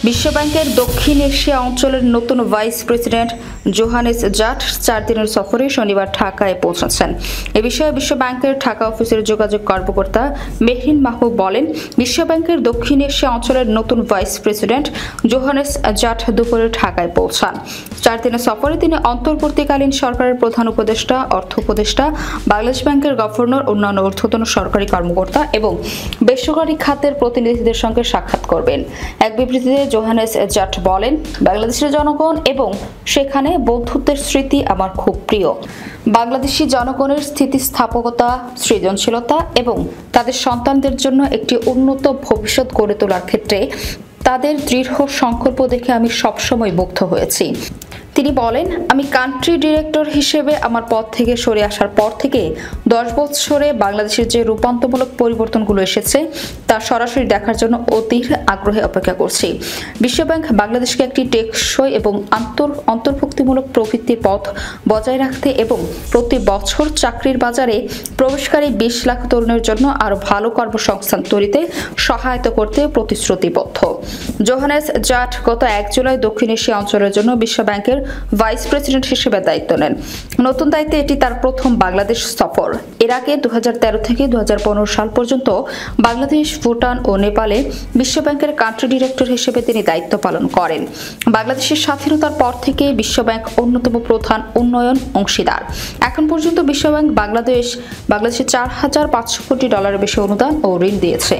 বিশ্বব্যাংকের দক্ষিণ এশিয়া অঞ্চলের নতুন ভাইস প্রেসিডেন্ট জোহানেস জাট 4 দিনের সফরে শনিবার ঢাকায় পৌঁছেছেন। এ বিষয়ে বিশ্বব্যাংকের ঢাকা অফিসের যোগাযোগ কর্মকর্তা মেহরিন মাহবুব বলেন, বিশ্বব্যাংকের দক্ষিণ এশিয়া অঞ্চলের নতুন ভাইস প্রেসিডেন্ট জোহানেস জাট দুপুরে ঢাকায় পৌঁছান। 4 দিনের সফরে তিনি অন্তর্বর্তীকালীন সরকারের প্রধান উপদেষ্টা, অর্থ উপদেষ্টা, বাংলাদেশ ব্যাংকের গভর্নর, অন্যান্য ঊর্ধ্বতন সরকারি কর্মকর্তা এবং বেসরকারি খাতের প্রতিনিধিদের সঙ্গে সাক্ষাৎ করবেন। এক বিবৃতিতে জোহানেস জাট বলেন, বাংলাদেশের জনগণ এবং সেখানে বন্ধুত্বের স্মৃতি আমার খুব প্রিয়। বাংলাদেশি জনগণের স্থিতিস্থাপকতা, সৃজনশীলতা এবং তাদের সন্তানদের জন্য একটি উন্নত ভবিষ্যৎ গড়ে তোলার ক্ষেত্রে তাদের দৃঢ় সংকল্প দেখে আমি সবসময় মুগ্ধ হয়েছি। তিনি বলেন, আমি কান্ট্রি ডিরেক্টর হিসেবে আমার পদ থেকে সরে আসার পর থেকে 10 বছরে বাংলাদেশের যে রূপান্তরমূলক পরিবর্তনগুলো এসেছে তা সরাসরি দেখার জন্য অধীর আগ্রহে অপেক্ষা করছি। বিশ্বব্যাংক বাংলাদেশকে একটি টেকসই এবং অন্তর্ভুক্তিমূলক প্রবৃদ্ধির পথ বজায় রাখতে এবং প্রতি বছর চাকরির বাজারে প্রবেশকারী 20 লাখ তরুণের জন্য আরও ভালো কর্মসংস্থান তৈরিতে সহায়তা করতে প্রতিশ্রুতিবদ্ধ। জোহানেস জাট গত 1 জুলাই দক্ষিণ এশিয়া অঞ্চলের জন্য বিশ্বব্যাংকের ভাইস প্রেসিডেন্ট হিসেবে দায়িত্ব নেন। নতুন দায়িত্বে এটি তার প্রথম বাংলাদেশ সফর। এর আগে 2013 থেকে 2015 সাল পর্যন্ত বাংলাদেশ, ভুটান ও নেপালে বিশ্বব্যাংকের কান্ট্রি ডিরেক্টর হিসেবে তিনি দায়িত্ব পালন করেন। বাংলাদেশের স্বাধীনতার পর থেকে বিশ্বব্যাংক অন্যতম প্রধান উন্নয়ন অংশীদার। এখন পর্যন্ত বিশ্বব্যাংক বাংলাদেশে $4,500 কোটি বেশি অনুদান ও ঋণ দিয়েছে।